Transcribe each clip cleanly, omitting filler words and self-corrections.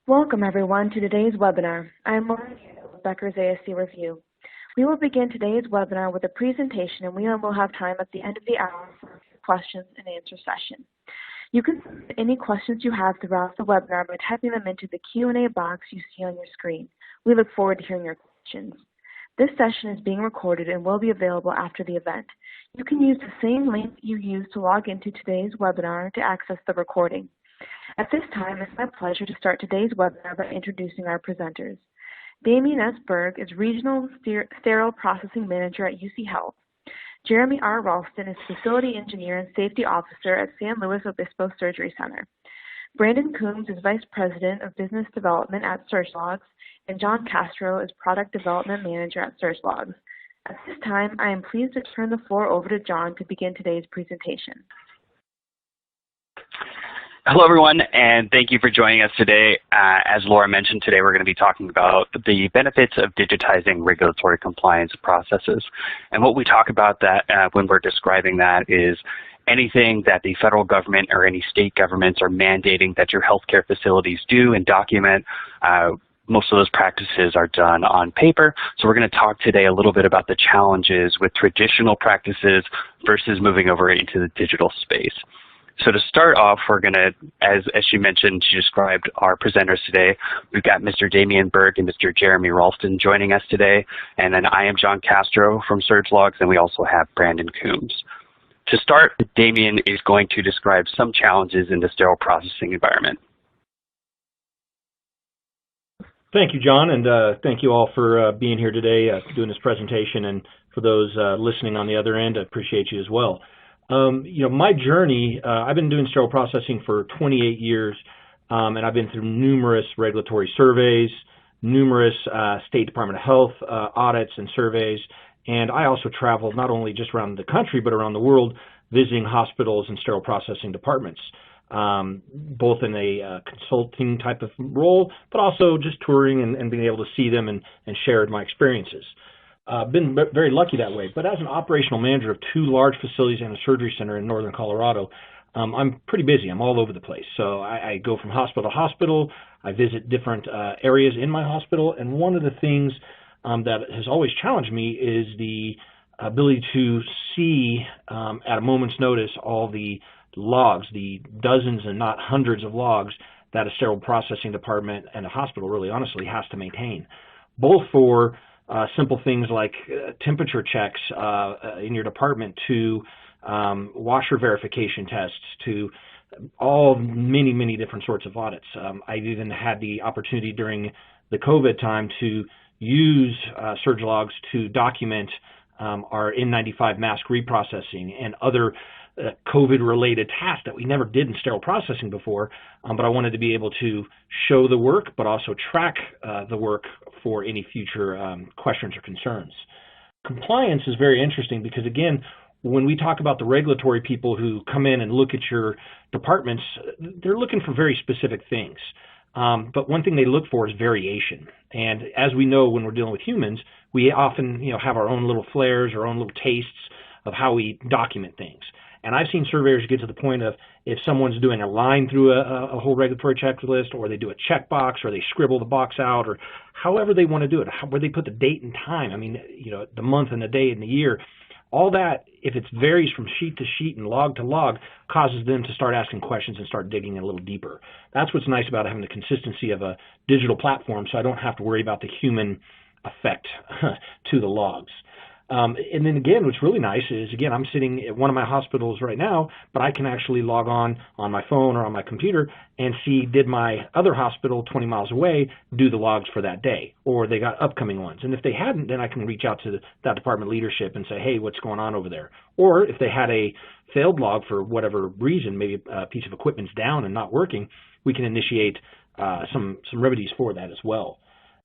Welcome everyone to today's webinar. I am Lauren with Becker's ASC Review. We will begin today's webinar with a presentation, and we will have time at the end of the hour for a questions and answer session. You can submit any questions you have throughout the webinar by typing them into the Q&A box you see on your screen. We look forward to hearing your questions. This session is being recorded and will be available after the event. You can use the same link you used to log into today's webinar to access the recording. At this time, it's my pleasure to start today's webinar by introducing our presenters. Damien S. Berg is Regional Sterile Processing Manager at UC Health. Jeremy R. Ralston is Facility Engineer and Safety Officer at San Luis Obispo Surgery Center. Brandon Coombs is Vice President of Business Development at SurgeLogs, and John Castro is Product Development Manager at SurgeLogs. At this time, I am pleased to turn the floor over to John to begin today's presentation. Hello, everyone, and thank you for joining us today. As Laura mentioned, today we're going to be talking about the benefits of digitizing regulatory compliance processes. And what we talk about that when we're describing that is anything that the federal government or any state governments are mandating that your healthcare facilities do and document. Most of those practices are done on paper. So we're going to talk today a little bit about the challenges with traditional practices versus moving over into the digital space. So to start off, we're going to, as she mentioned, she described our presenters today. We've got Mr. Damien Berg and Mr. Jeremy Ralston joining us today. And then I am John Castro from SurgeLogs, and we also have Brandon Coombs. To start, Damien is going to describe some challenges in the sterile processing environment. Thank you, John, and thank you all for being here today, doing this presentation. And for those listening on the other end, I appreciate you as well. My journey, I've been doing sterile processing for 28 years, and I've been through numerous regulatory surveys, numerous State Department of Health audits and surveys, and I also traveled not only just around the country, but around the world, visiting hospitals and sterile processing departments, both in a consulting type of role, but also just touring and being able to see them and share my experiences. Been very lucky that way, but as an operational manager of two large facilities and a surgery center in northern Colorado, I'm pretty busy. I'm all over the place. So I go from hospital to hospital. I visit different areas in my hospital, and one of the things that has always challenged me is the ability to see at a moment's notice all the logs, the dozens and not hundreds of logs that a sterile processing department and a hospital really honestly has to maintain, both for simple things like temperature checks in your department to washer verification tests to all many different sorts of audits. I've even had the opportunity during the COVID time to use SurgeLogs to document our N95 mask reprocessing and other COVID-related tasks that we never did in sterile processing before, but I wanted to be able to show the work, but also track the work for any future questions or concerns. Compliance is very interesting because, again, when we talk about the regulatory people who come in and look at your departments, they're looking for very specific things. But one thing they look for is variation. And as we know, when we're dealing with humans, we often have our own little flares, our own little tastes of how we document things. And I've seen surveyors get to the point of if someone's doing a line through a whole regulatory checklist, or they do a checkbox, or they scribble the box out, or however they want to do it, where they put the date and time, the month and the day and the year, all that, if it varies from sheet to sheet and log to log, causes them to start asking questions and start digging a little deeper. That's what's nice about having the consistency of a digital platform, so I don't have to worry about the human effect to the logs. And then again, what's really nice is, again, I'm sitting at one of my hospitals right now, but I can actually log on my phone or on my computer and see, did my other hospital 20 miles away do the logs for that day, or they got upcoming ones. And if they hadn't, then I can reach out to that department leadership and say, hey, what's going on over there? Or if they had a failed log for whatever reason, maybe a piece of equipment's down and not working, we can initiate some remedies for that as well.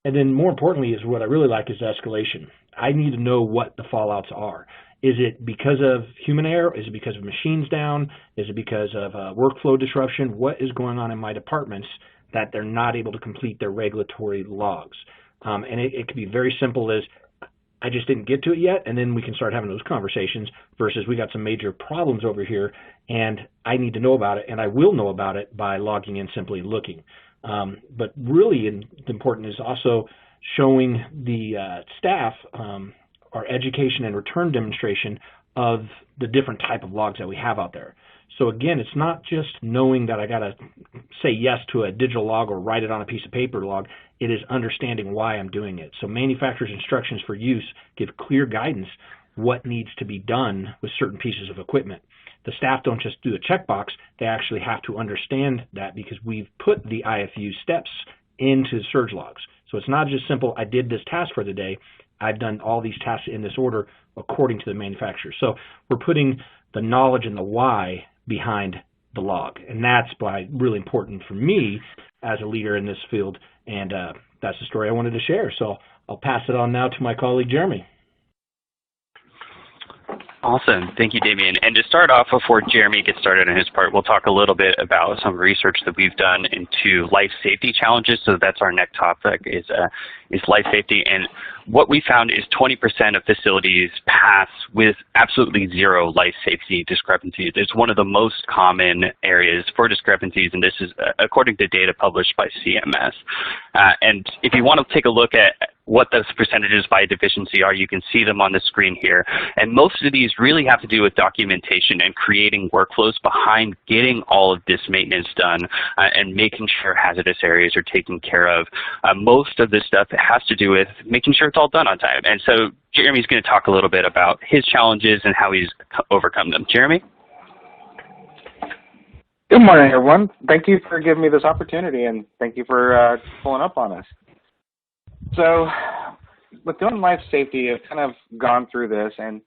And then more importantly is what I really like is escalation. I need to know what the fallouts are. Is it because of human error? Is it because of machines down? Is it because of workflow disruption? What is going on in my departments that they're not able to complete their regulatory logs? And it could be very simple as, I just didn't get to it yet, and then we can start having those conversations versus we got some major problems over here and I need to know about it, and I will know about it by logging in, simply looking. But really important is also showing the staff our education and return demonstration of the different type of logs that we have out there. So again, it's not just knowing that I got to say yes to a digital log or write it on a piece of paper log. It is understanding why I'm doing it. So manufacturer's instructions for use give clear guidance what needs to be done with certain pieces of equipment. The staff don't just do a checkbox, they actually have to understand that because we've put the IFU steps into the surge logs. So it's not just simple, I did this task for the day, I've done all these tasks in this order according to the manufacturer. So we're putting the knowledge and the why behind the log, and that's why really important for me as a leader in this field, and that's the story I wanted to share. So I'll pass it on now to my colleague Jeremy. Awesome. Thank you, Damien. And to start off, before Jeremy gets started on his part, we'll talk a little bit about some research that we've done into life safety challenges. So that's our next topic is life safety. And what we found is 20% of facilities pass with absolutely zero life safety discrepancies. It's one of the most common areas for discrepancies, and this is according to data published by CMS. And if you want to take a look at what those percentages by deficiency are, you can see them on the screen here. And most of these really have to do with documentation and creating workflows behind getting all of this maintenance done and making sure hazardous areas are taken care of. Most of this stuff has to do with making sure it's all done on time. And so Jeremy's going to talk a little bit about his challenges and how he's overcome them. Jeremy? Good morning, everyone. Thank you for giving me this opportunity, and thank you for pulling up on us. So with doing life safety, I've kind of gone through this, and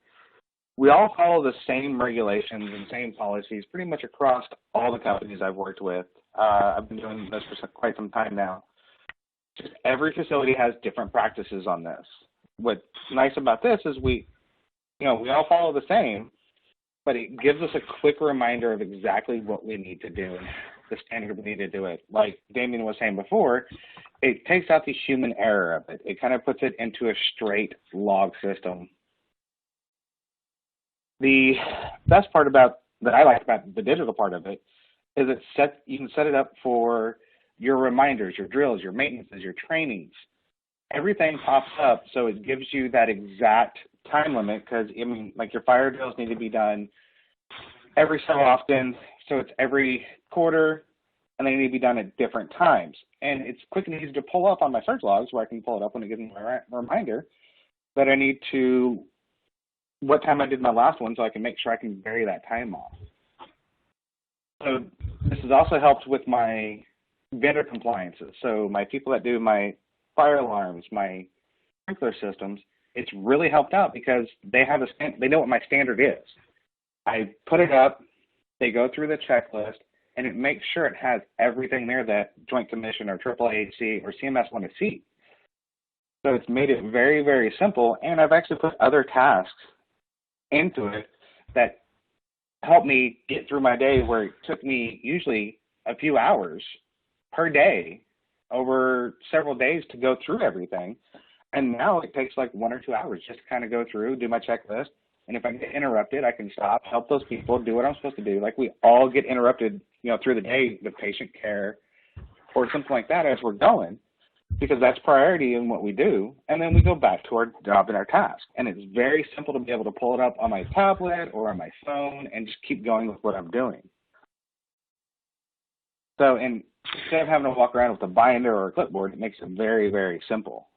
we all follow the same regulations and same policies pretty much across all the companies I've worked with. I've been doing this for quite some time now. Just every facility has different practices on this. What's nice about this is we all follow the same, but it gives us a quick reminder of exactly what we need to do and the standard we need to do it. Like Damien was saying before, it takes out the human error of it. It kind of puts it into a straight log system. The best part about that I like about the digital part of it is you can set it up for your reminders, your drills, your maintenances, your trainings. Everything pops up, so it gives you that exact time limit because, I mean, like your fire drills need to be done every so often, so it's every quarter, and they need to be done at different times. And it's quick and easy to pull up on my search logs where I can pull it up when it gives me a reminder that I need to, what time I did my last one, so I can make sure I can vary that time off. So this has also helped with my vendor compliances. So my people that do my fire alarms, my sprinkler systems, it's really helped out because they have they know what my standard is. I put it up, they go through the checklist, and it makes sure it has everything there that Joint Commission or AAAHC or CMS want to see. So it's made it very, very simple, and I've actually put other tasks into it that help me get through my day where it took me usually a few hours per day over several days to go through everything. And now it takes like 1 or 2 hours just to kind of go through, do my checklist. And if I get interrupted, I can stop, help those people, do what I'm supposed to do. Like we all get interrupted, through the day, the patient care or something like that as we're going, because that's priority in what we do. And then we go back to our job and our task. And it's very simple to be able to pull it up on my tablet or on my phone and just keep going with what I'm doing. So, and instead of having to walk around with a binder or a clipboard, it makes it very, very simple.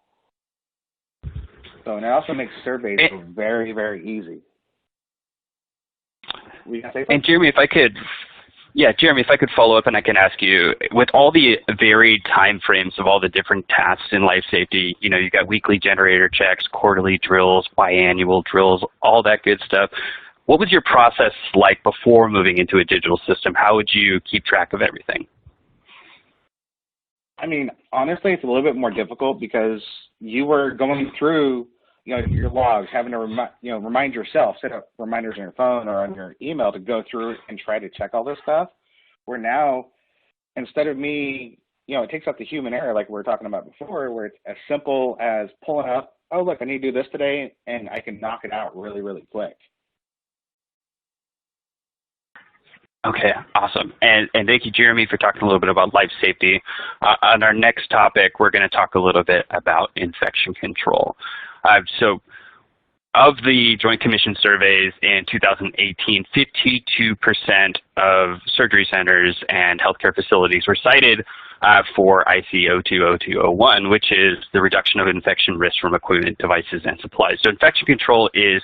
So, and it also makes surveys very, very easy. And Jeremy, if I could follow up and I can ask you, with all the varied time frames of all the different tasks in life safety, you've got weekly generator checks, quarterly drills, biannual drills, all that good stuff. What was your process like before moving into a digital system? How would you keep track of everything? I mean, honestly, it's a little bit more difficult because you were going through, your logs, having to remind yourself, set up reminders on your phone or on your email to go through and try to check all this stuff. Where now, instead of me, it takes out the human error like we were talking about before, where it's as simple as pulling up, oh, look, I need to do this today, and I can knock it out really, really quick. Okay, awesome. And thank you, Jeremy, for talking a little bit about life safety. On our next topic, we're going to talk a little bit about infection control. So of the Joint Commission surveys in 2018, 52% of surgery centers and healthcare facilities were cited for IC 020201, which is the reduction of infection risk from equipment, devices, and supplies. So infection control is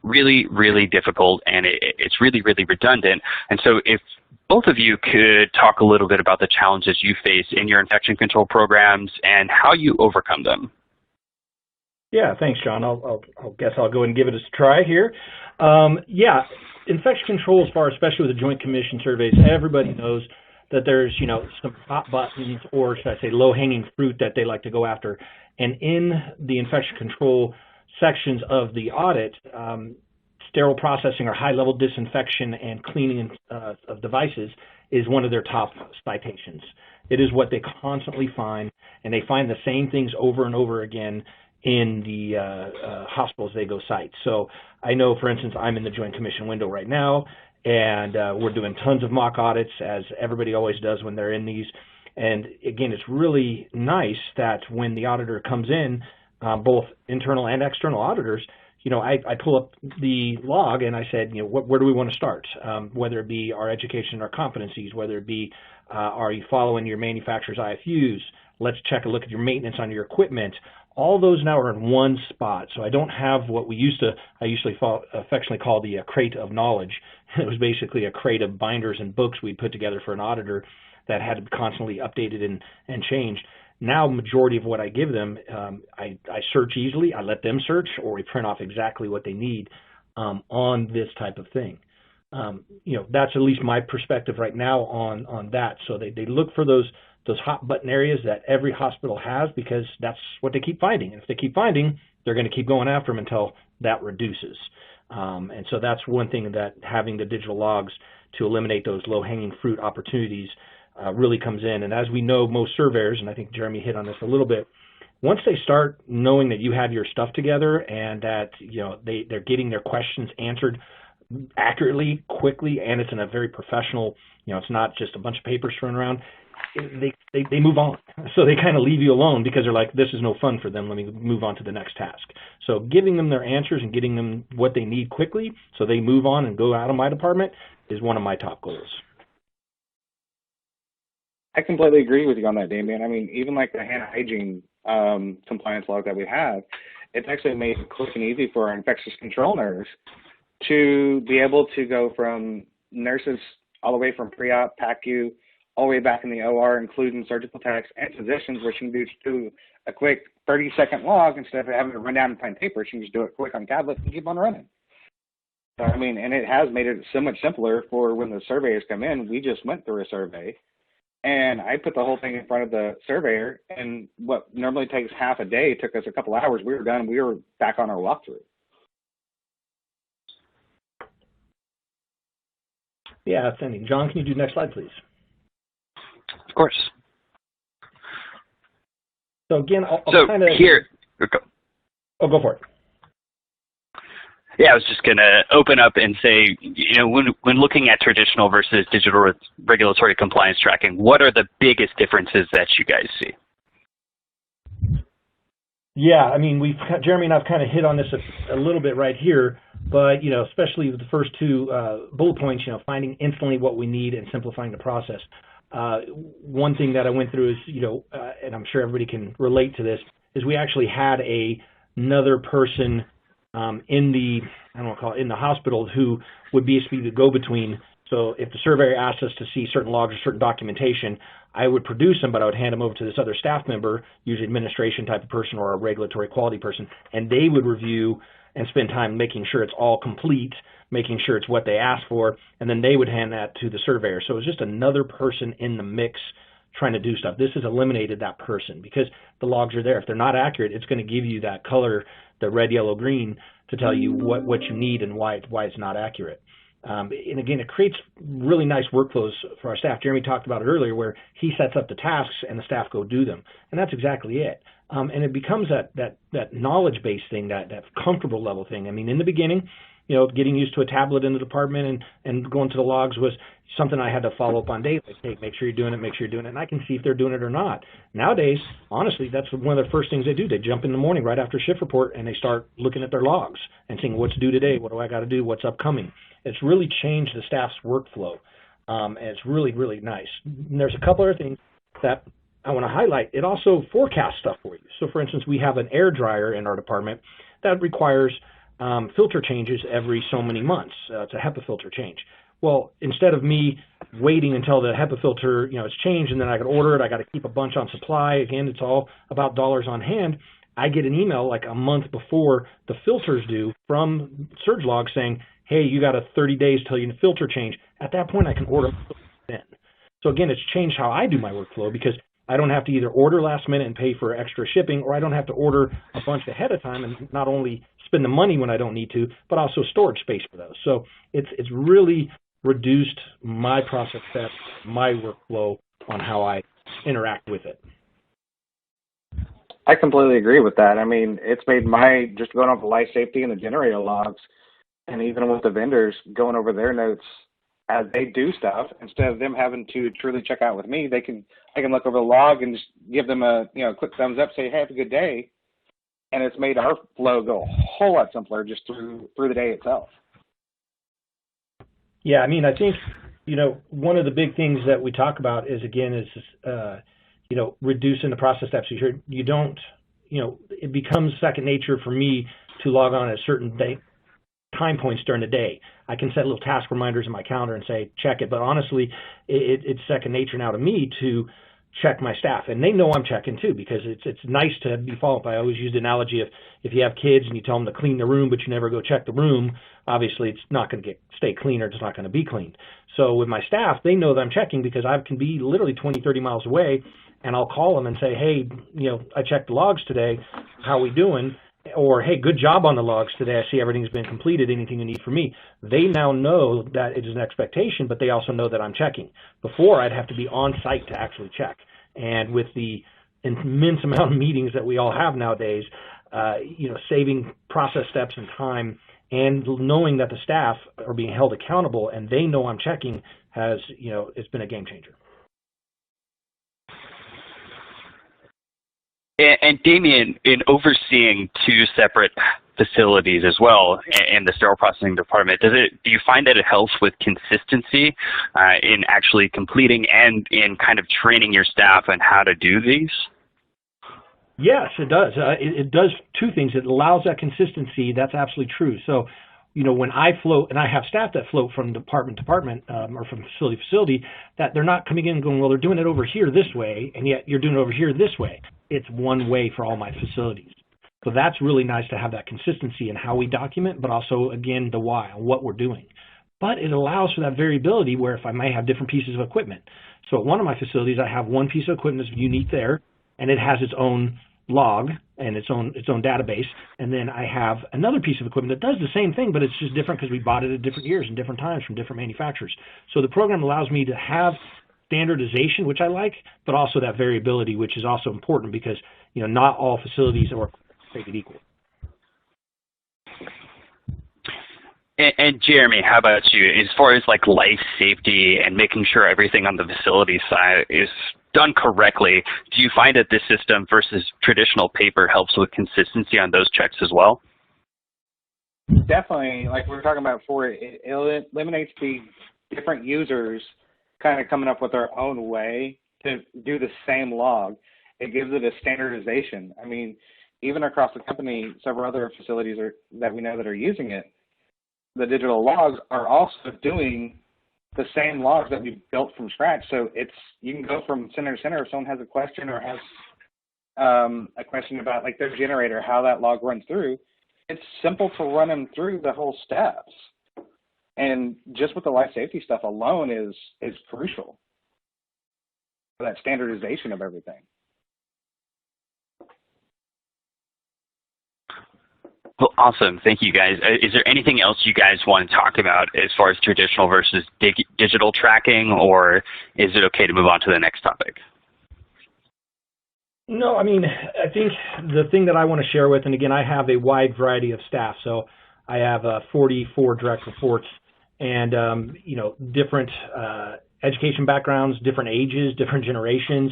really, really difficult, and it's really, really redundant. And so if both of you could talk a little bit about the challenges you face in your infection control programs and how you overcome them. Yeah, thanks, John. I'll guess I'll go and give it a try here. Yeah, infection control, as far, especially with the Joint Commission surveys, everybody knows that there's, some hot buttons, or should I say low-hanging fruit, that they like to go after. And in the infection control sections of the audit, sterile processing or high-level disinfection and cleaning of devices is one of their top citations. It is what they constantly find, and they find the same things over and over again in the hospitals they go cite. So I know, for instance, I'm in the Joint Commission window right now, and we're doing tons of mock audits, as everybody always does when they're in these. And again, it's really nice that when the auditor comes in, both internal and external auditors, I pull up the log and I said, where do we want to start? Whether it be our education, our competencies, whether it be, are you following your manufacturer's IFUs? Let's check a look at your maintenance on your equipment. All those now are in one spot. So I don't have what I usually affectionately call the crate of knowledge. It was basically a crate of binders and books we put together for an auditor that had to be constantly updated and changed. Now, majority of what I give them, I search easily. I let them search, or we print off exactly what they need on this type of thing. That's at least my perspective right now on that. So they look for those hot button areas that every hospital has, because that's what they keep finding. And if they keep finding, they're going to keep going after them until that reduces. And so that's one thing that having the digital logs to eliminate those low-hanging fruit opportunities really comes in. And as we know, most surveyors, and I think Jeremy hit on this a little bit, once they start knowing that you have your stuff together and that they're getting their questions answered accurately, quickly, and it's in a very professional, it's not just a bunch of papers thrown around, they move on. So they kind of leave you alone because they're like, this is no fun for them, let me move on to the next task. So giving them their answers and getting them what they need quickly so they move on and go out of my department is one of my top goals. I completely agree with you on that, Damian. I mean, even like the hand hygiene compliance log that we have, it's actually made it quick and easy for our infectious control nurse to be able to go from nurses all the way from pre-op, PACU, all the way back in the OR, including surgical techs and physicians, where she can do a quick 30-second log instead of having to run down and find paper. She can just do it quick on tablet and keep on running. So, I mean, and it has made it so much simpler for when the surveyors come in. We just went through a survey, and I put the whole thing in front of the surveyor, and what normally takes half a day took us a couple hours. We were done, and we were back on our walkthrough. Yeah, outstanding. John, can you do next slide, please? Of course. So again, I'll kind of here. Oh, go for it. Yeah, I was just going to open up and say, when looking at traditional versus digital regulatory compliance tracking, what are the biggest differences that you guys see? Yeah, I mean, Jeremy and I've kind of hit on this a little bit right here, but especially with the first two bullet points, finding instantly what we need and simplifying the process. One thing that I went through is, and I'm sure everybody can relate to this, is we actually had another person in the hospital who would be the go-between. So if the surveyor asked us to see certain logs or certain documentation, I would produce them, but I would hand them over to this other staff member, usually administration type of person or a regulatory quality person, and they would review and spend time making sure it's all complete, making sure it's what they asked for, and then they would hand that to the surveyor. So it was just another person in the mix trying to do stuff. This has eliminated that person because the logs are there. If they're not accurate, it's going to give you that color, the red, yellow, green, to tell you what you need and why it's not accurate. And again, it creates really nice workflows for our staff. Jeremy talked about it earlier, where he sets up the tasks and the staff go do them, and that's exactly it. And it becomes that knowledge-based thing, that comfortable level thing. I mean, in the beginning, getting used to a tablet in the department and going to the logs was something I had to follow up on daily. Hey, make sure you're doing it, make sure you're doing it, and I can see if they're doing it or not. Nowadays, honestly, that's one of the first things they do. They jump in the morning right after shift report and they start looking at their logs and seeing what's due today, what do I got to do, what's upcoming. It's really changed the staff's workflow, and it's really, really nice. And there's a couple other things that I want to highlight. It also forecasts stuff for you. So, for instance, we have an air dryer in our department that requires filter changes every so many months. It's a HEPA filter change. Well, instead of me waiting until the HEPA filter, is changed and then I can order it, I got to keep a bunch on supply. Again, it's all about dollars on hand. I get an email like a month before the filter's due from SurgeLog saying, hey, you got 30 days till you filter change. At that point, I can order then. So again, it's changed how I do my workflow because I don't have to either order last minute and pay for extra shipping, or I don't have to order a bunch ahead of time and not only spend the money when I don't need to, but also storage space for those. So it's really reduced my process steps, my workflow on how I interact with it. I completely agree with that. I mean, it's made just going over life safety and the generator logs, and even with the vendors going over their notes as they do stuff, instead of them having to truly check out with me, I can look over the log and just give them a quick thumbs up, say, hey, have a good day. And it's made our flow go a whole lot simpler just through the day itself. Yeah, I mean, I think, one of the big things that we talk about is reducing the process steps. You don't, it becomes second nature for me to log on at certain time points during the day. I can set little task reminders in my calendar and say, check it. But honestly, it's second nature now to me to check my staff. And they know I'm checking too, because it's nice to be followed up. I always use the analogy of if you have kids and you tell them to clean the room, but you never go check the room, obviously it's not going to stay clean, or it's not going to be cleaned. So with my staff, they know that I'm checking because I can be literally 20, 30 miles away, and I'll call them and say, hey, I checked the logs today. How are we doing? Or, hey, good job on the logs today. I see everything's been completed. Anything you need from me? They now know that it is an expectation, but they also know that I'm checking. Before, I'd have to be on site to actually check. And with the immense amount of meetings that we all have nowadays, saving process steps and time and knowing that the staff are being held accountable and they know I'm checking it's been a game changer. And Damien, in overseeing two separate facilities as well in the sterile processing department, do you find that it helps with consistency in actually completing and in kind of training your staff on how to do these? Yes, it does. It does two things. It allows that consistency. That's absolutely true. So, when I float, and I have staff that float from department to department or from facility to facility, that they're not coming in and going, well, they're doing it over here this way, and yet you're doing it over here this way. It's one way for all my facilities. So that's really nice to have that consistency in how we document, but also, again, the why, what we're doing. But it allows for that variability where if I may have different pieces of equipment. So at one of my facilities, I have one piece of equipment that's unique there, and it has its own log and its own database. And then I have another piece of equipment that does the same thing, but it's just different because we bought it at different years and different times from different manufacturers. So the program allows me to have standardization, which I like, but also that variability, which is also important because, not all facilities are created equal. And Jeremy, how about you? As far as like life safety and making sure everything on the facility side is done correctly, do you find that this system versus traditional paper helps with consistency on those checks as well? Definitely. Like we were talking about before, it eliminates the different users kind of coming up with their own way to do the same log. It gives it a standardization. I mean, even across the company, several other facilities that we know that are using it, the digital logs are also doing the same logs that we built from scratch. So you can go from center to center if someone has a question or has a question about like their generator, how that log runs through. It's simple to run them through the whole steps. And just with the life safety stuff alone is crucial for that standardization of everything. Well, awesome. Thank you, guys. Is there anything else you guys want to talk about as far as traditional versus digital tracking, or is it okay to move on to the next topic? No, I mean, I think the thing that I want to share with, and again, I have a wide variety of staff, so I have 44 direct reports, and different education backgrounds, different ages, different generations.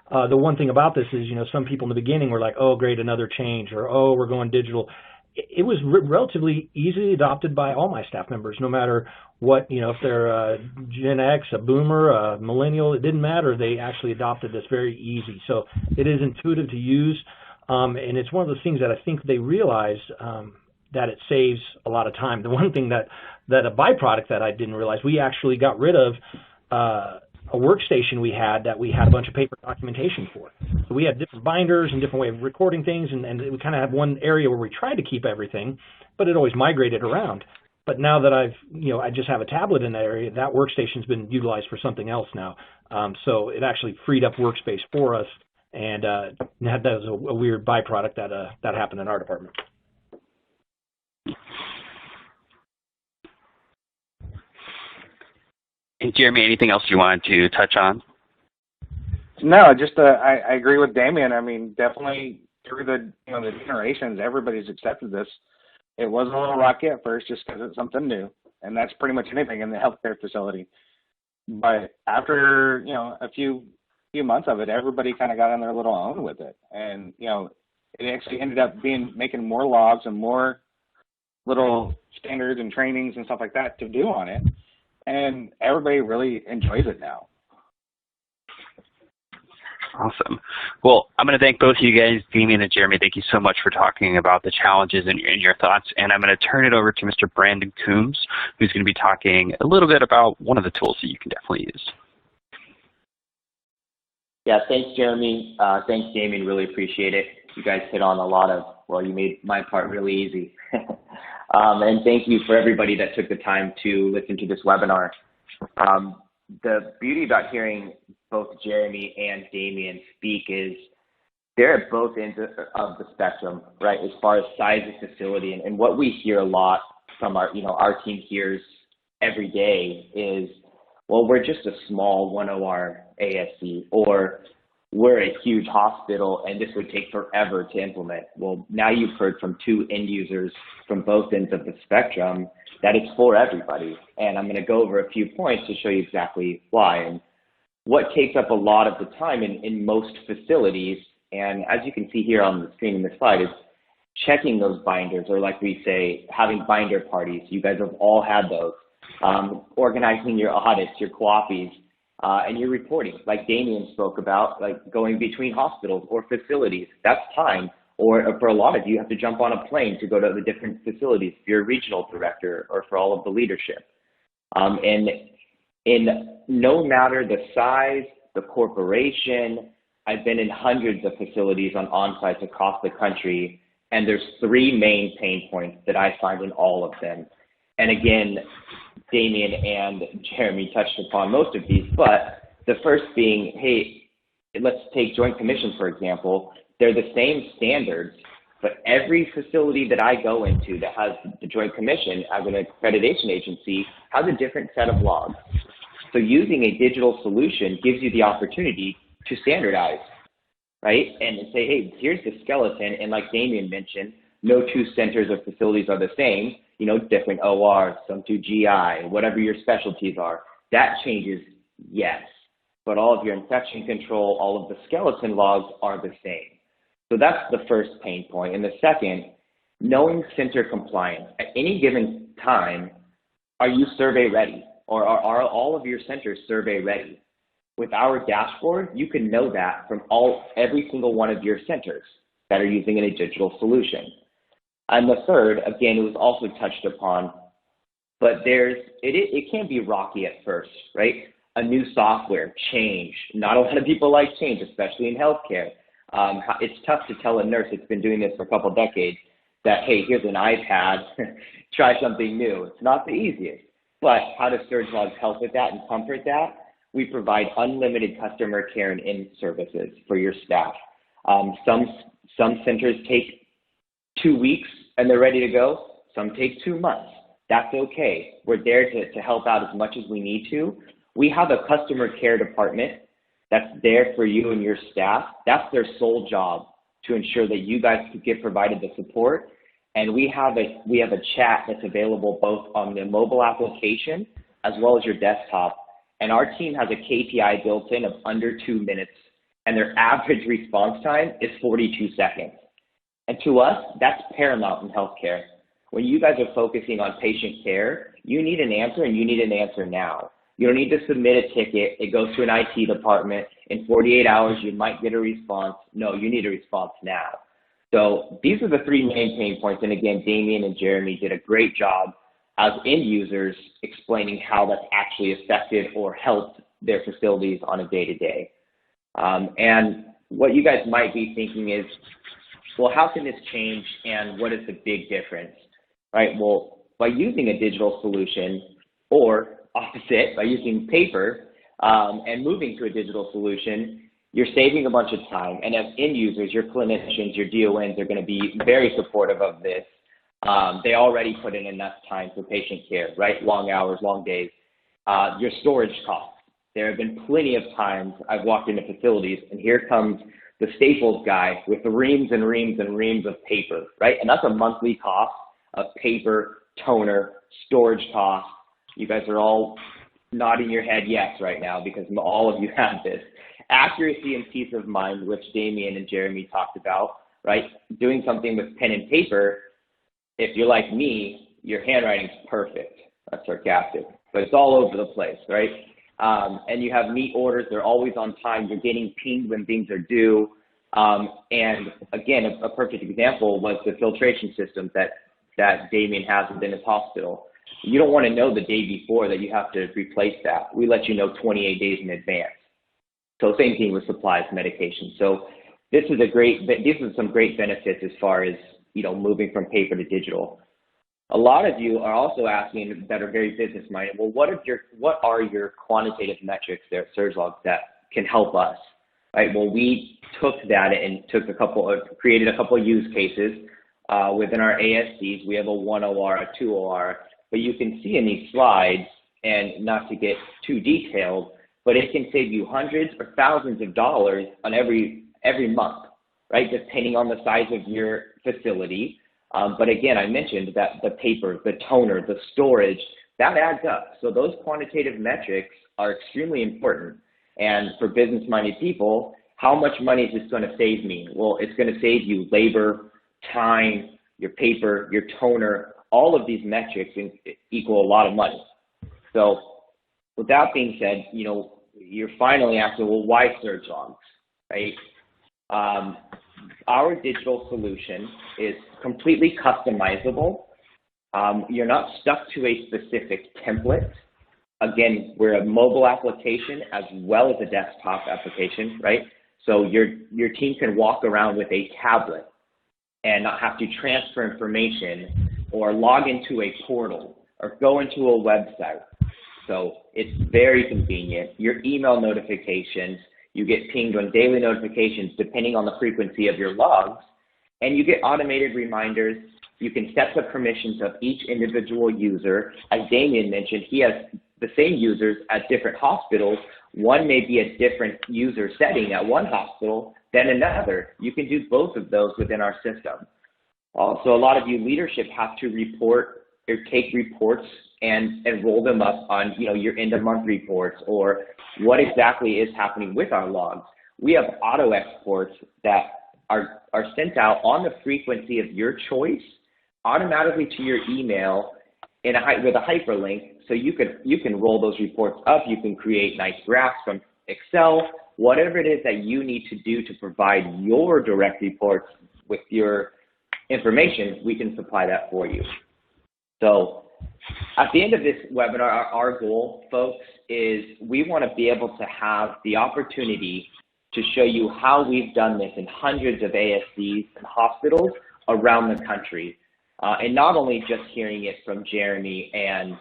The one thing about this is, some people in the beginning were like, oh, great, another change, or oh, we're going digital. It was relatively easily adopted by all my staff members, no matter what, if they're a Gen X, a Boomer, a Millennial, it didn't matter. They actually adopted this very easy. So it is intuitive to use, and it's one of those things that I think they realize that it saves a lot of time. The one thing that a byproduct that I didn't realize, we actually got rid of a workstation we had a bunch of paper documentation for. So we had different binders and different way of recording things, and we kind of had one area where we tried to keep everything, but it always migrated around. But now that I just have a tablet in that area, that workstation's been utilized for something else now. So it actually freed up workspace for us, and that was a weird byproduct that happened in our department. And Jeremy, anything else you wanted to touch on? No, just I agree with Damien. I mean, definitely through the the generations, everybody's accepted this. It was a little rocky at first, just because it's something new, and that's pretty much anything in the healthcare facility. But after a few months of it, everybody kind of got on their little own with it, and it actually ended up making more logs and more little standards and trainings and stuff like that to do on it. And everybody really enjoys it now. Awesome. Well, I'm going to thank both of you guys, Damien and Jeremy. Thank you so much for talking about the challenges and your thoughts. And I'm going to turn it over to Mr. Brandon Coombs, who's going to be talking a little bit about one of the tools that you can definitely use. Yeah, thanks, Jeremy. Thanks, Damien. Really appreciate it. You guys hit on a lot of, you made my part really easy. And thank you for everybody that took the time to listen to this webinar. The beauty about hearing both Jeremy and Damien speak is they're at both ends of the spectrum, right, as far as size of facility. And what we hear a lot from our team hears every day is, well, we're just a small 1 OR ASC, or we're a huge hospital and this would take forever to implement. Well, now you've heard from two end users from both ends of the spectrum that it's for everybody. And I'm going to go over a few points to show you exactly why. And what takes up a lot of the time in most facilities, and as you can see here on the screen in this slide, is checking those binders, or like we say, having binder parties. You guys have all had those. Organizing your audits, your copies, and your reporting, like Damien spoke about, like going between hospitals or facilities. That's time. Or for a lot of you, you have to jump on a plane to go to the different facilities if you're a regional director or for all of the leadership. And in no matter the size, the corporation, I've been in hundreds of facilities on-sites across the country, and there's three main pain points that I find in all of them. And again, Damien and Jeremy touched upon most of these, but the first being, hey, let's take Joint Commission, for example. They're the same standards, but every facility that I go into that has the Joint Commission as an accreditation agency has a different set of logs. So using a digital solution gives you the opportunity to standardize, right? And say, hey, here's the skeleton. And like Damien mentioned, no two centers or facilities are the same. Different ORs, some do GI, whatever your specialties are. That changes, yes. But all of your infection control, all of the skeleton logs are the same. So that's the first pain point. And the second, knowing center compliance. At any given time, are you survey ready? Or are all of your centers survey ready? With our dashboard, you can know that from every single one of your centers that are using a digital solution. And the third, again, it was also touched upon, but it can be rocky at first, right? A new software, change. Not a lot of people like change, especially in healthcare. It's tough to tell a nurse that's been doing this for a couple decades that, hey, here's an iPad, try something new. It's not the easiest. But how does SurgeLogs help with that and comfort that? We provide unlimited customer care and in-services for your staff. Some centers take 2 weeks and they're ready to go. Some take 2 months. That's okay. We're there to help out as much as we need to. We have a customer care department that's there for you and your staff. That's their sole job, to ensure that you guys get provided the support. And we have a chat that's available both on the mobile application as well as your desktop. And our team has a KPI built in of under 2 minutes, and their average response time is 42 seconds. And to us, that's paramount in healthcare. When you guys are focusing on patient care, you need an answer, and you need an answer now. You don't need to submit a ticket. It goes to an IT department. In 48 hours, you might get a response. No, you need a response now. So these are the three main pain points. And again, Damien and Jeremy did a great job as end users explaining how that's actually affected or helped their facilities on a day-to-day. And what you guys might be thinking is, well, how can this change and what is the big difference, right? Well, by using a digital solution, or opposite, by using paper and moving to a digital solution, you're saving a bunch of time. And as end users, your clinicians, your DONs are going to be very supportive of this. They already put in enough time for patient care, right? Long hours, long days. Your storage costs. There have been plenty of times I've walked into facilities and here comes the Staples guy with reams and reams and reams of paper, right? And that's a monthly cost of paper, toner, storage costs. You guys are all nodding your head yes right now because all of you have this. Accuracy and peace of mind, which Damien and Jeremy talked about, right? Doing something with pen and paper, if you're like me, your handwriting's perfect. That's sarcastic, but it's all over the place, right? And you have meat orders, they're always on time, you're getting pinged when things are due. And again, a perfect example was the filtration system that Damien has within his hospital. You don't want to know the day before that you have to replace that. We let you know 28 days in advance. So same thing with supplies, medication. So these are some great benefits as far as, moving from paper to digital. A lot of you are also asking that are very business minded, well, what are your quantitative metrics there at SurgeLog that can help us, right? Well, we took that and created a couple of use cases within our ASCs. We have a 1 OR, a 2 OR, but you can see in these slides, and not to get too detailed, but it can save you hundreds or thousands of dollars on every month, right? Depending on the size of your facility. But again, I mentioned that the paper, the toner, the storage, that adds up. So those quantitative metrics are extremely important. And for business-minded people, how much money is this going to save me? Well, it's going to save you labor, time, your paper, your toner. All of these metrics equal a lot of money. So with that being said, you're finally asking, well, why SurgeLogs, right? Our digital solution is completely customizable. You're not stuck to a specific template. Again, we're a mobile application as well as a desktop application, right? So your team can walk around with a tablet and not have to transfer information or log into a portal or go into a website. So it's very convenient. Your email notifications, you get pinged on daily notifications depending on the frequency of your logs, and you get automated reminders. You can set the permissions of each individual user. As Damien mentioned, he has the same users at different hospitals. One may be a different user setting at one hospital than another. You can do both of those within our system. Also, a lot of you leadership have to report or take reports and roll them up on your end of month reports or what exactly is happening with our logs. We have auto exports that are sent out on the frequency of your choice automatically to your email with a hyperlink, so you can roll those reports up. You can create nice graphs from Excel, whatever it is that you need to do to provide your direct reports with your information, we can supply that for you. So at the end of this webinar, our goal, folks, is we want to be able to have the opportunity to show you how we've done this in hundreds of ASCs and hospitals around the country. And not only just hearing it from Jeremy and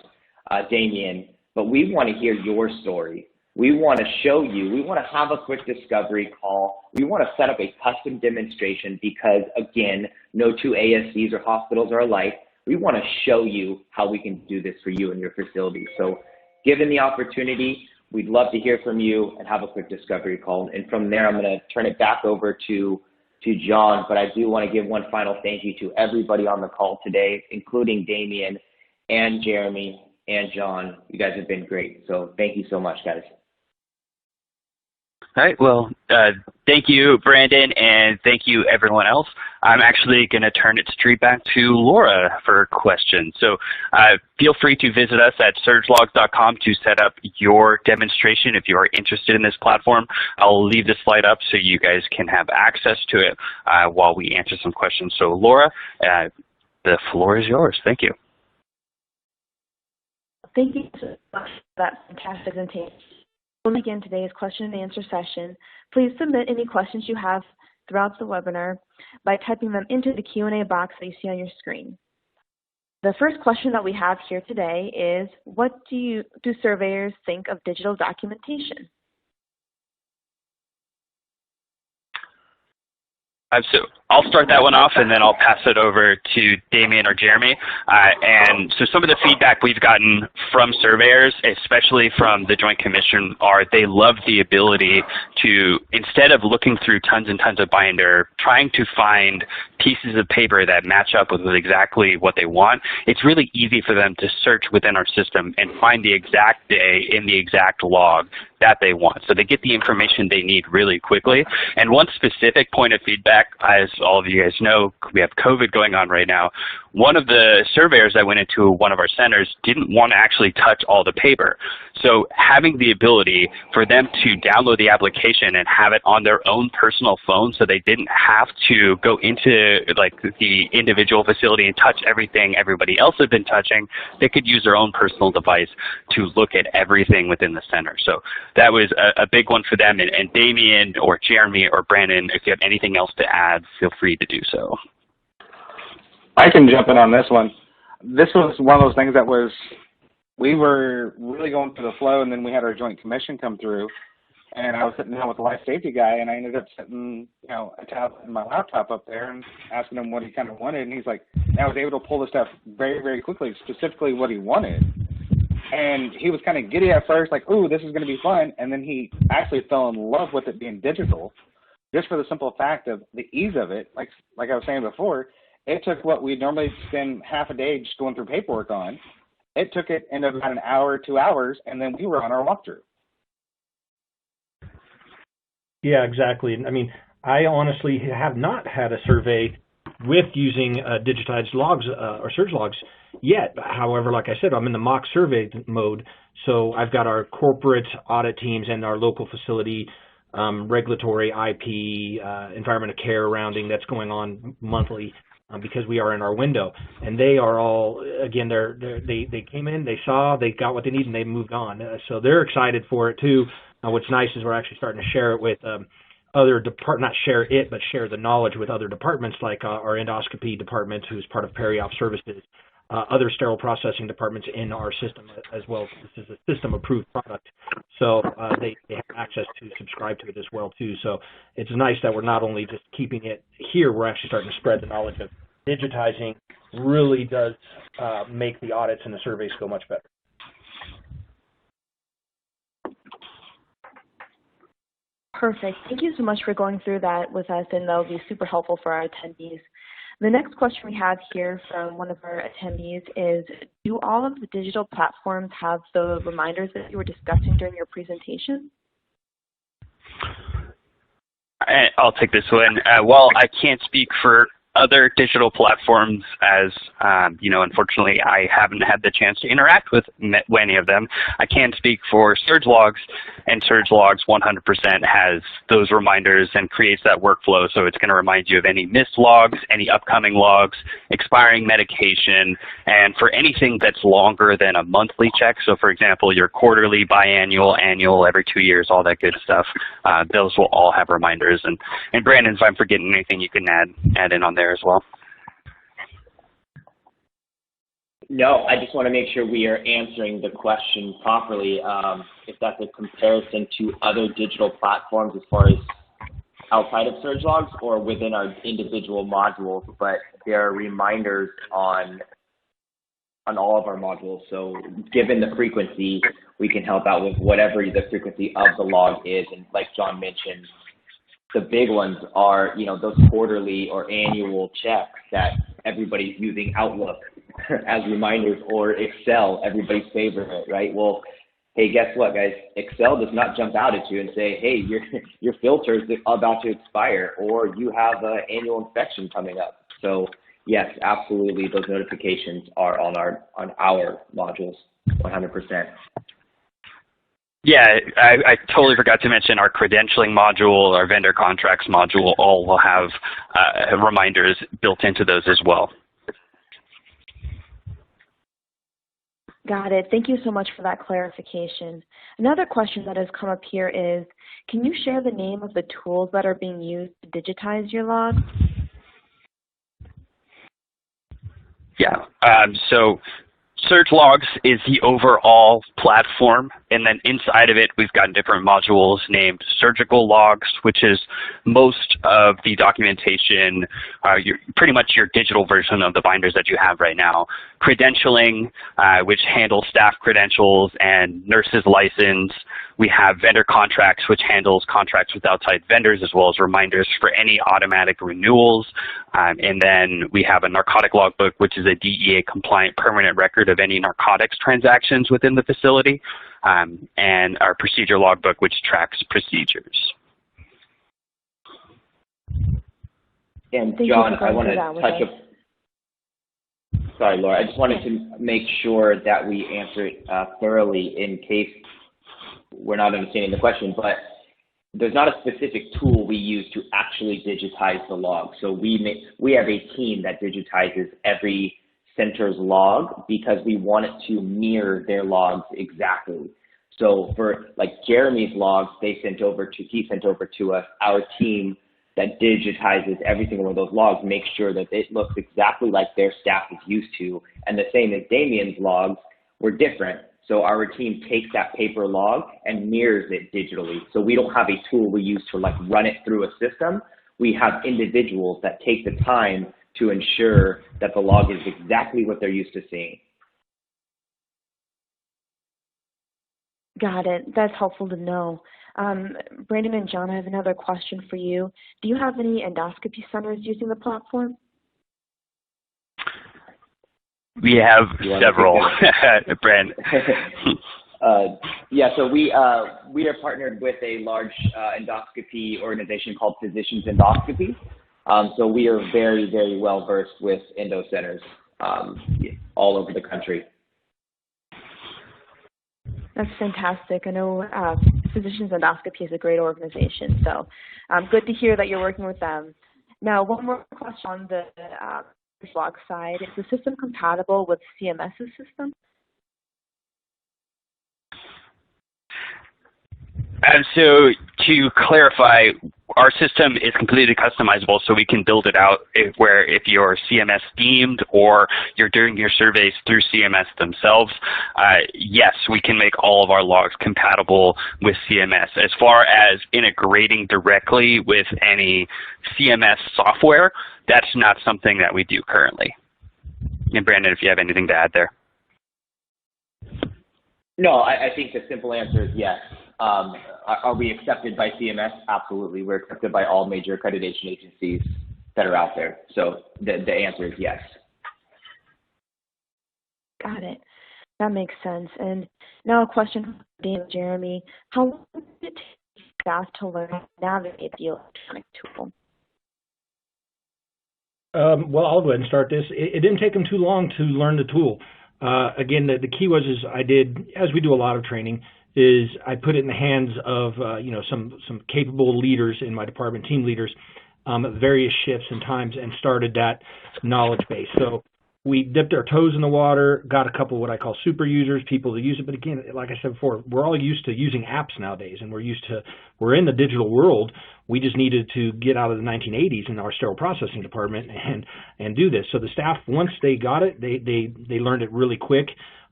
Damien, but we want to hear your story. We want to show you, we want to have a quick discovery call. We want to set up a custom demonstration because, again, no two ASCs or hospitals are alike. We want to show you how we can do this for you and your facility. So given the opportunity, we'd love to hear from you and have a quick discovery call. And from there, I'm going to turn it back over to to John, but I do want to give one final thank you to everybody on the call today, including Damien and Jeremy and John. You guys have been great. So thank you so much, guys. All right, well, thank you, Brandon, and thank you, everyone else. I'm actually going to turn it straight back to Laura for questions. So feel free to visit us at surgelogs.com to set up your demonstration if you are interested in this platform. I'll leave the slide up so you guys can have access to it while we answer some questions. So Laura, the floor is yours. Thank you. Thank you so much for that fantastic presentation. We'll begin today's question and answer session. Please submit any questions you have throughout the webinar by typing them into the Q&A box that you see on your screen. The first question that we have here today is, what do surveyors think of digital documentation? So I'll start that one off, and then I'll pass it over to Damien or Jeremy. And so some of the feedback we've gotten from surveyors, especially from the Joint Commission, are they love the ability to, instead of looking through tons and tons of binder, trying to find pieces of paper that match up with exactly what they want, it's really easy for them to search within our system and find the exact day in the exact log that they want. So they get the information they need really quickly. And one specific point of feedback, as all of you guys know, we have COVID going on right now. One of the surveyors that went into one of our centers didn't want to actually touch all the paper. So having the ability for them to download the application and have it on their own personal phone, so they didn't have to go into like the individual facility and touch everything everybody else had been touching, they could use their own personal device to look at everything within the center. So that was a big one for them. And Damien or Jeremy or Brandon, if you have anything else to add, feel free to do so. I can jump in on this one. This was one of those things that was, we were really going through the flow, and then we had our Joint Commission come through, and I was sitting down with the life safety guy, and I ended up sitting, a tablet and my laptop up there and asking him what he kind of wanted, and he's like, I was able to pull the stuff very, very quickly, specifically what he wanted. And he was kind of giddy at first, like, ooh, this is going to be fun, and then he actually fell in love with it being digital, just for the simple fact of the ease of it. Like I was saying before, it took what we'd normally spend half a day just going through paperwork on. It took it in about an hour, 2 hours, and then we were on our walkthrough. Yeah, exactly. I mean, I honestly have not had a survey with using digitized logs or surge logs yet. However, like I said, I'm in the mock survey mode, so I've got our corporate audit teams and our local facility regulatory IP, environment of care rounding that's going on monthly. Because we are in our window, and they are all, again, they came in, they saw, they got what they need, and they moved on. So they're excited for it too. What's nice is we're actually starting to share it with other not share it, but share the knowledge with other departments, like our endoscopy department, who's part of peri-op services, other sterile processing departments in our system as well. This is a system-approved product, so they have access to subscribe to it as well too. So it's nice that we're not only just keeping it here, we're actually starting to spread the knowledge of digitizing. Really does make the audits and the surveys go much better. Perfect. Thank you so much for going through that with us, and that will be super helpful for our attendees. The next question we have here from one of our attendees is, do all of the digital platforms have the reminders that you were discussing during your presentation? I'll take this one. While I can't speak for other digital platforms, as unfortunately I haven't had the chance to interact with any of them, I can speak for Surge Logs, and Surge Logs 100% has those reminders and creates that workflow. So it's going to remind you of any missed logs, any upcoming logs, expiring medication, and for anything that's longer than a monthly check. So for example, your quarterly, biannual, annual, every 2 years, all that good stuff, those will all have reminders. And Brandon, if I'm forgetting anything, you can add in on there as well. No, I just want to make sure we are answering the question properly. If that's a comparison to other digital platforms as far as outside of Surge Logs or within our individual modules, but there are reminders on all of our modules. So given the frequency, we can help out with whatever the frequency of the log is. And like John mentioned, the big ones are, those quarterly or annual checks that everybody's using Outlook as reminders, or Excel, everybody's favorite, right? Well, hey, guess what, guys? Excel does not jump out at you and say, hey, your filter is about to expire, or you have an annual inspection coming up. So yes, absolutely, those notifications are on our modules, 100%. Yeah, I totally forgot to mention our credentialing module, our vendor contracts module, all will have reminders built into those as well. Got it. Thank you so much for that clarification. Another question that has come up here is, can you share the name of the tools that are being used to digitize your logs? Yeah, so Search Logs is the overall platform, and then inside of it, we've got different modules named Surgical Logs, which is most of the documentation, pretty much your digital version of the binders that you have right now. Credentialing, which handles staff credentials and nurses license. We have vendor contracts, which handles contracts with outside vendors, as well as reminders for any automatic renewals. And then we have a narcotic logbook, which is a DEA compliant permanent record of any narcotics transactions within the facility. And our procedure logbook, which tracks procedures. And John, I want to touch up. Sorry, Laura. I just wanted to make sure that we answer it thoroughly in case we're not understanding the question, but there's not a specific tool we use to actually digitize the log. So we have a team that digitizes every center's log because we want it to mirror their logs exactly. So for like Jeremy's logs, he sent over to us, our team that digitizes every single one of those logs, makes sure that it looks exactly like their staff is used to. And the same as Damien's logs were different. So our team takes that paper log and mirrors it digitally. So we don't have a tool we use to like run it through a system. We have individuals that take the time to ensure that the log is exactly what they're used to seeing. Got it. That's helpful to know. Brandon and John, I have another question for you. Do you have any endoscopy centers using the platform? We have several, Brand. Yeah, so we are partnered with a large endoscopy organization called Physicians Endoscopy. So we are very, very well versed with endo centers all over the country. That's fantastic. I know Physicians Endoscopy is a great organization, so good to hear that you're working with them. Now, one more question on the log side. Is the system compatible with CMS's system? So to clarify, our system is completely customizable, so we can build it out if you're CMS deemed or you're doing your surveys through CMS themselves. Yes, we can make all of our logs compatible with CMS. As far as integrating directly with any CMS software, that's not something that we do currently. And Brandon, if you have anything to add there. No, I think the simple answer is yes. Are we accepted by CMS? Absolutely. We're accepted by all major accreditation agencies that are out there. So the answer is yes. Got it. That makes sense. And now a question for Dan and Jeremy. How long did it take staff to learn how to navigate the electronic tool? Well, I'll go ahead and start this. It didn't take them too long to learn the tool. Again, the key was I did, as we do a lot of training, is I put it in the hands of some capable leaders in my department, team leaders, at various shifts and times, and started that knowledge base. So we dipped our toes in the water, got a couple of what I call super users, people to use it. But again, like I said before, we're all used to using apps nowadays, and we're in the digital world. We just needed to get out of the 1980s in our sterile processing department and do this. So the staff, once they got it, they learned it really quick.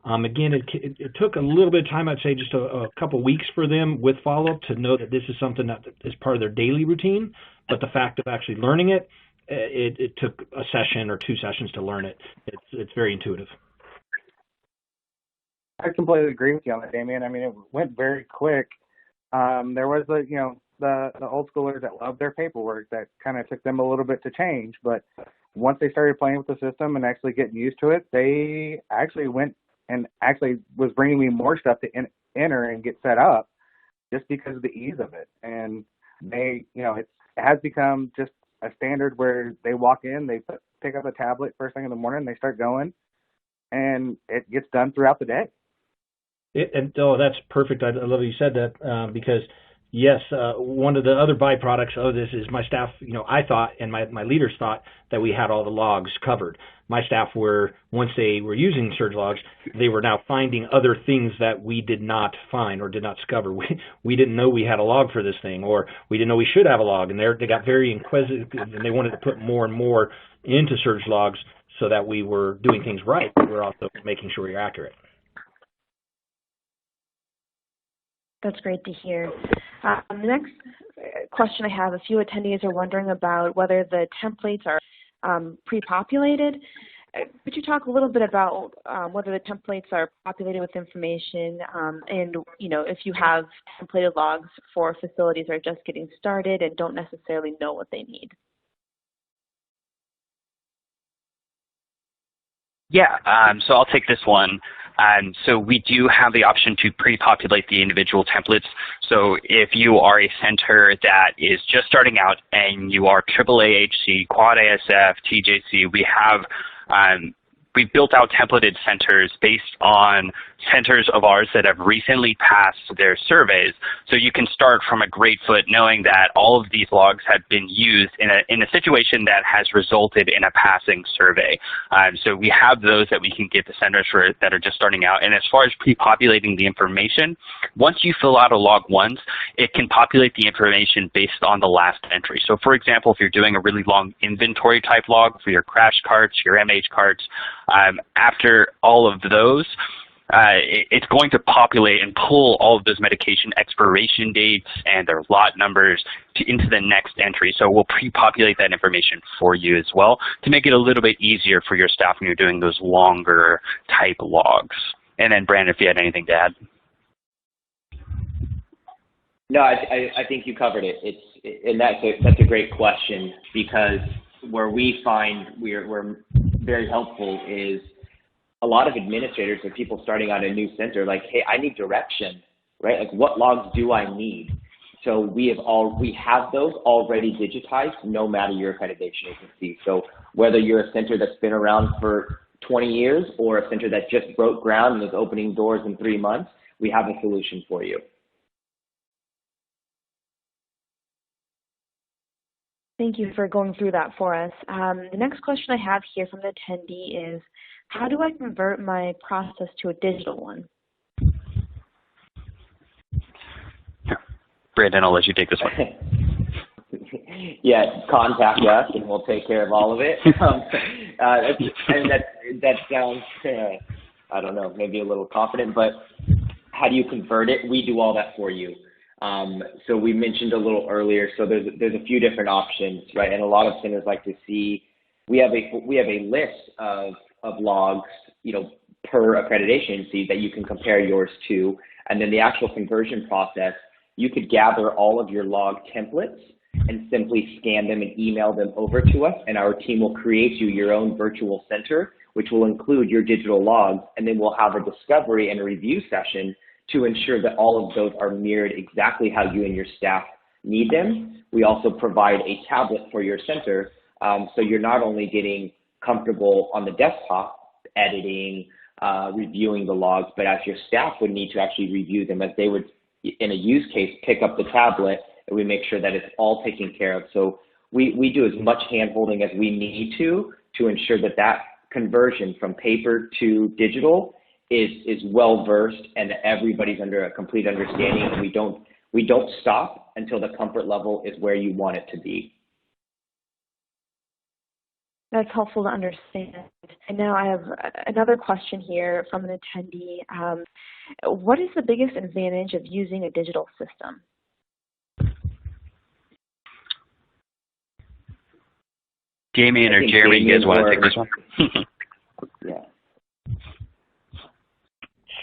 Again, it took a little bit of time, I'd say just a couple weeks for them with follow-up to know that this is something that is part of their daily routine. But the fact of actually learning it, it took a session or two sessions to learn it. It's very intuitive. I completely agree with you on that, Damien. I mean, it went very quick. There was the old schoolers that love their paperwork, that kind of took them a little bit to change. But once they started playing with the system and actually getting used to it, they actually went and actually was bringing me more stuff to enter and get set up just because of the ease of it. And they, it has become just a standard where they walk in, they pick up a tablet first thing in the morning, they start going, and it gets done throughout the day. That's perfect. I love that you said that because, yes, one of the other byproducts of this is my staff, I thought, and my leaders thought that we had all the logs covered. My staff once they were using surge logs, they were now finding other things that we did not find or did not discover. We didn't know we had a log for this thing, or we didn't know we should have a log, and they got very inquisitive, and they wanted to put more and more into surge logs so that we were doing things right, but we're also making sure we're accurate. That's great to hear. The next question I have, a few attendees are wondering about whether the templates are pre-populated. Could you talk a little bit about whether the templates are populated with information and, if you have templated logs for facilities that are just getting started and don't necessarily know what they need? Yeah, so I'll take this one. So we do have the option to pre-populate the individual templates. So if you are a center that is just starting out and you are AAAHC, Quad ASF, TJC, we've built out templated centers based on centers of ours that have recently passed their surveys. So you can start from a great foot knowing that all of these logs have been used in a situation that has resulted in a passing survey. So we have those that we can give to centers that are just starting out. And as far as pre-populating the information, once you fill out a log once, it can populate the information based on the last entry. So for example, if you're doing a really long inventory type log for your crash carts, your MH carts, after all of those, it's going to populate and pull all of those medication expiration dates and their lot numbers into the next entry. So we'll pre-populate that information for you as well to make it a little bit easier for your staff when you're doing those longer type logs. And then Brandon, if you had anything to add. No, I think you covered it. And that's a great question, because where we find we're very helpful is a lot of administrators or people starting out a new center, like, hey, I need direction, right? Like, what logs do I need? So we have those already digitized, no matter your accreditation agency. So whether you're a center that's been around for 20 years or a center that just broke ground and is opening doors in 3 months, we have a solution for you. Thank you for going through that for us. The next question I have here from the attendee is, how do I convert my process to a digital one? Brandon, I'll let you take this one. Yeah, contact us and we'll take care of all of it. And that sounds, I don't know, maybe a little confident, but how do you convert it? We do all that for you. So we mentioned a little earlier, so there's a few different options, right? And a lot of centers like to see, we have a list of logs, per accreditation agency that you can compare yours to. And then the actual conversion process, you could gather all of your log templates and simply scan them and email them over to us, and our team will create you your own virtual center, which will include your digital logs, and then we'll have a discovery and a review session to ensure that all of those are mirrored exactly how you and your staff need them. We also provide a tablet for your center, so you're not only getting comfortable on the desktop editing, reviewing the logs, but as your staff would need to actually review them, as they would, in a use case, pick up the tablet, and we make sure that it's all taken care of. So we do as much hand-holding as we need to ensure that that conversion from paper to digital is well-versed and that everybody's under a complete understanding, and we don't stop until the comfort level is where you want it to be. That's helpful to understand. And now I have another question here from an attendee. What is the biggest advantage of using a digital system? Damien or Jeremy, you guys want to take this one? Yeah.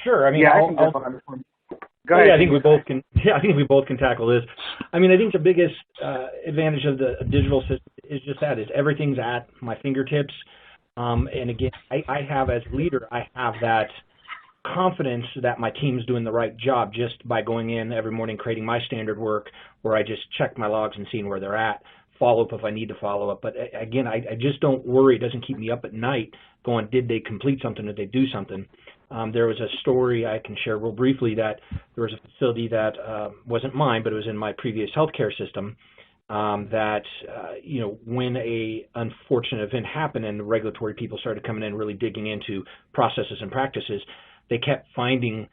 Sure. I mean, yeah, I can jump on this one. Go Oh, ahead. yeah, I think we both can. Yeah, I think we both can tackle this. I mean, I think the biggest advantage of the digital system is just that is everything's at my fingertips. And again, I have as leader, I have that confidence that my team's doing the right job just by going in every morning, creating my standard work, where I just check my logs and seeing where they're at, follow up if I need to follow up. But again, I just don't worry. It doesn't keep me up at night going, did they complete something? Did they do something? There was a story I can share real briefly that there was a facility that wasn't mine, but it was in my previous healthcare system. When a unfortunate event happened and the regulatory people started coming in really digging into processes and practices, they kept finding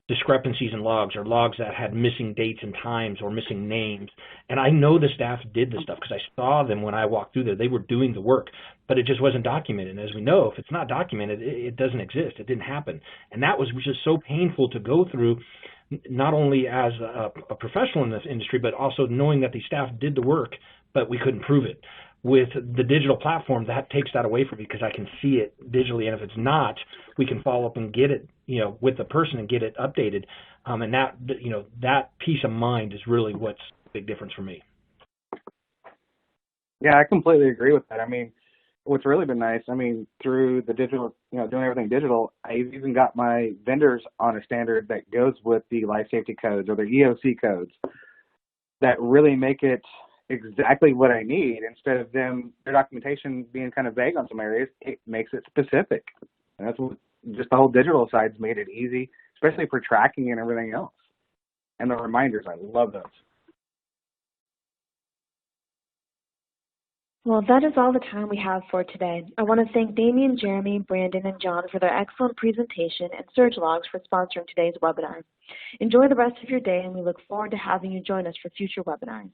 discrepancies in logs or logs that had missing dates and times or missing names. And I know the staff did this stuff because I saw them when I walked through there. They were doing the work, but it just wasn't documented. And as we know, if it's not documented, it doesn't exist. It didn't happen. And that was just so painful to go through, not only as a professional in this industry, but also knowing that the staff did the work, but we couldn't prove it. With the digital platform, that takes that away from me because I can see it digitally, and if it's not, we can follow up and get it, with the person and get it updated. And that, that peace of mind is really what's a big difference for me. Yeah, I completely agree with that. I mean, what's really been nice, through the digital, doing everything digital, I've even got my vendors on a standard that goes with the life safety codes or the EOC codes that really make it exactly what I need. Instead of their documentation being kind of vague on some areas, it makes it specific. And that's what just the whole digital side's made it easy, especially for tracking and everything else. And the reminders, I love those. Well, that is all the time we have for today. I want to thank Damien, Jeremy, Brandon, and John for their excellent presentation and Surge Logs for sponsoring today's webinar. Enjoy the rest of your day, and we look forward to having you join us for future webinars.